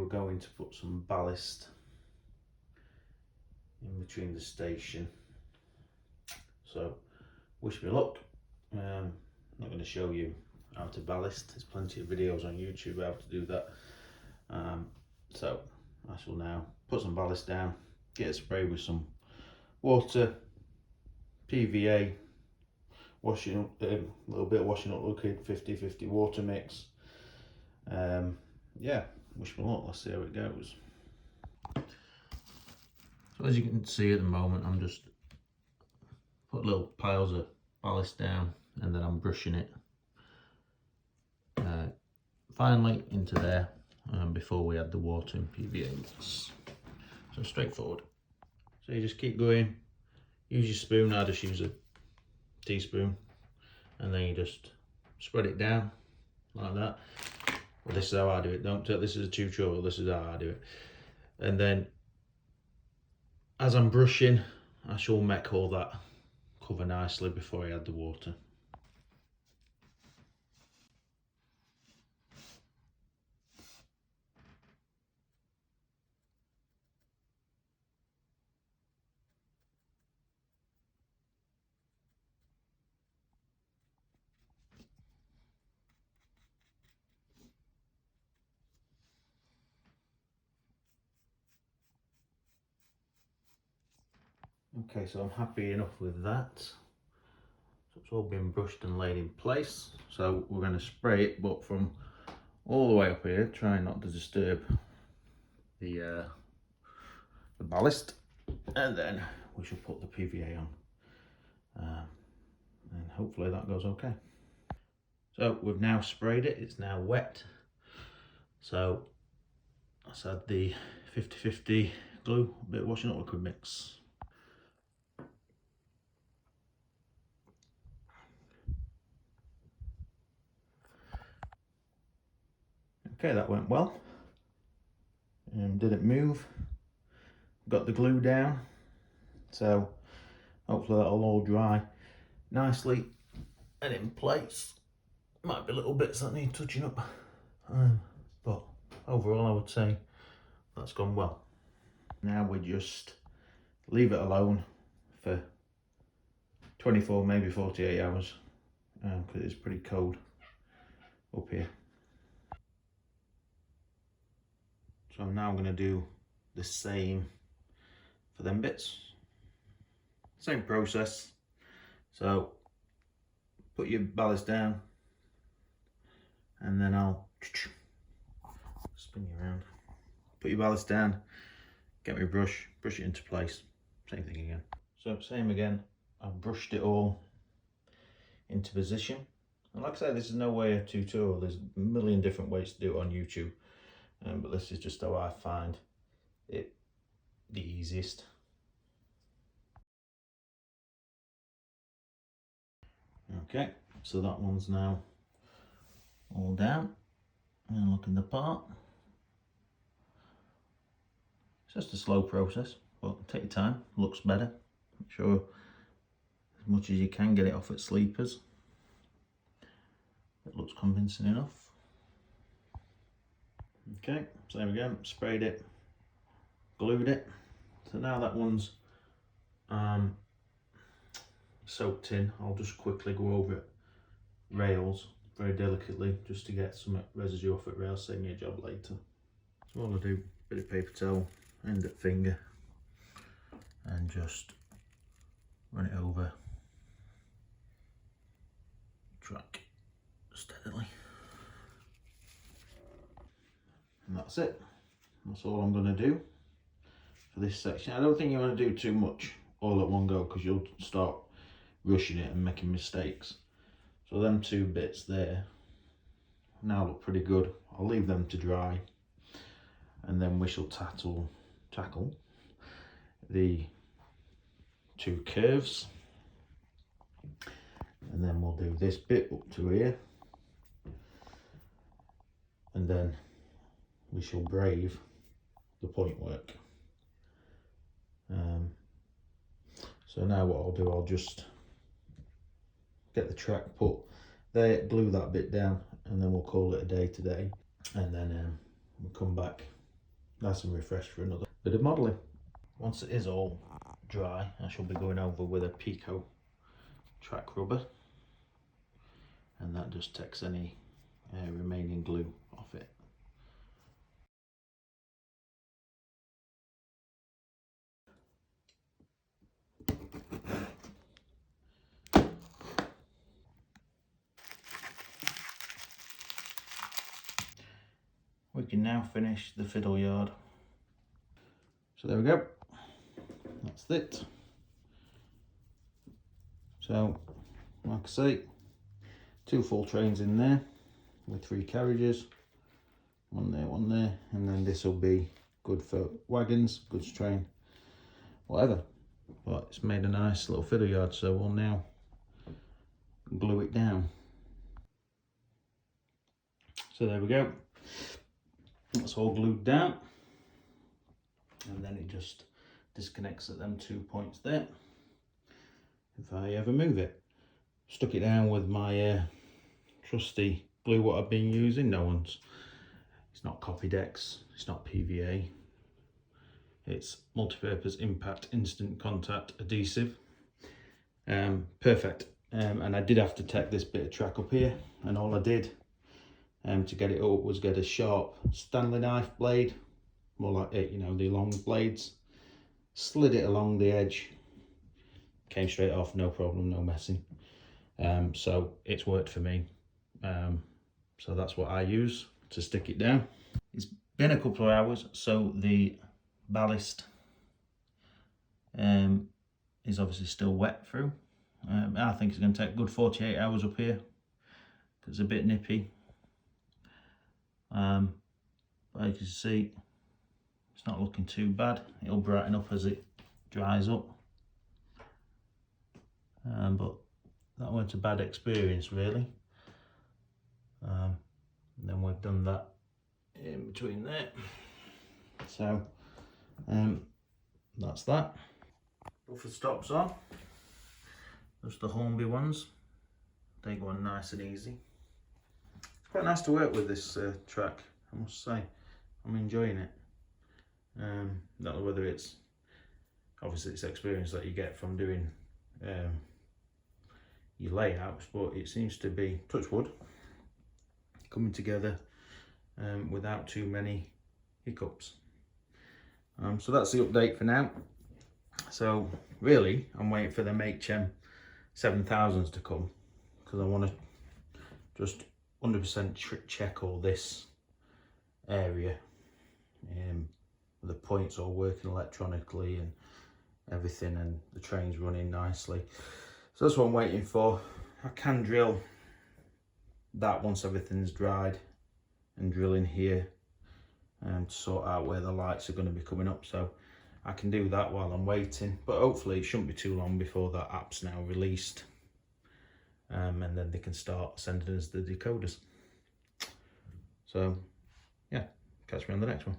were going to put some ballast in between the station. So wish me luck. I'm not going to show you how to ballast. There's plenty of videos on YouTube how to do that. So I shall now put some ballast down, get it sprayed with some water, PVA, washing up, a little bit of washing up liquid, 50-50 water mix. Yeah, wish me luck, let's see how it goes. So as you can see at the moment, I'm just put little piles of ballast down and then I'm brushing it finally into there before we add the water and PVA mix. So straightforward. So you just keep going, use your spoon, I just use a teaspoon, and then you just spread it down like that. Well, this is how I do it, don't take this as a tutorial, this is how I do it. And then as I'm brushing, I shall make all that cover nicely before I add the water. Okay, so I'm happy enough with that. So it's all been brushed and laid in place. So we're going to spray it, but from all the way up here, trying not to disturb the ballast. And then we shall put the PVA on. And hopefully that goes okay. So we've now sprayed it, it's now wet. So let's add the 50-50 glue, a bit of washing up liquid mix. Okay, that went well. Didn't move. Got the glue down. So hopefully that'll all dry nicely and in place. Might be little bits that need touching up. But overall I would say that's gone well. Now we just leave it alone for 24, maybe 48 hours because it's pretty cold up here. So I'm now going to do the same for them bits. Same process. So put your ballast down and then I'll spin you around. Put your ballast down, get my brush, brush it into place. Same thing again. So same again, I've brushed it all into position. And like I say, this is no way a tutorial. There's a million different ways to do it on YouTube. But this is just how I find it the easiest. Okay, so that one's now all down and looking the part. It's just a slow process, but take your time, looks better. Make sure as much as you can get it off at sleepers. It looks convincing enough. Okay, same again, sprayed it, glued it. So now that one's soaked in, I'll just quickly go over it rails very delicately just to get some residue off it rails, save me a job later. So all I do, bit of paper towel, end at finger, and just run it over track steadily. And that's it. That's all I'm going to do for this section. I don't think you want to do too much all at one go because you'll start rushing it and making mistakes. So them two bits there now look pretty good. I'll leave them to dry and then we shall tackle the two curves, and then we'll do this bit up to here, and then we shall brave the point work. So now what I'll do, I'll just get the track put there, glue that bit down, and then we'll call it a day today, and then we'll come back nice and refreshed for another bit of modelling. Once it is all dry, I shall be going over with a Pico track rubber, and that just takes any remaining glue off it. We can now finish the fiddle yard. So there we go, that's it. So like I say, 2 full trains in there with 3 carriages, one there, and then this will be good for wagons, goods train, whatever. But it's made a nice little fiddle yard, so we'll now glue it down. So there we go, that's all glued down, and then it just disconnects at them 2 points there if I ever move it. Stuck it down with my trusty glue what I've been using. It's not Copydex, it's not PVA, it's multi-purpose impact instant contact adhesive. Perfect. And I did have to take this bit of track up here, and all I did to get it up was get a sharp Stanley knife blade, more like it, you know, the long blades, slid it along the edge, came straight off, no problem, no messing. So it's worked for me. So that's what I use to stick it down. It's been a couple of hours, so the ballast is obviously still wet through. I think it's going to take a good 48 hours up here because it's a bit nippy. But you can see it's not looking too bad. It'll brighten up as it dries up. But that weren't a bad experience really. And then we've done that in between there. So that's that. Buffer stops on. Just the Hornby ones. They go on nice and easy. It's quite nice to work with this track, I must say. I'm enjoying it. Don't know whether it's obviously it's experience that you get from doing your layouts, but it seems to be, touch wood, coming together without too many hiccups. So that's the update for now. So really I'm waiting for the HM 7000s to come, because I want to just 100% check all this area, the points all working electronically and everything, and the train's running nicely. So that's what I'm waiting for. I can drill that once everything's dried, and drill in here to sort out where the lights are going to be coming up, so I can do that while I'm waiting. But hopefully it shouldn't be too long before that app's now released, and then they can start sending us the decoders. So yeah, catch me on the next one.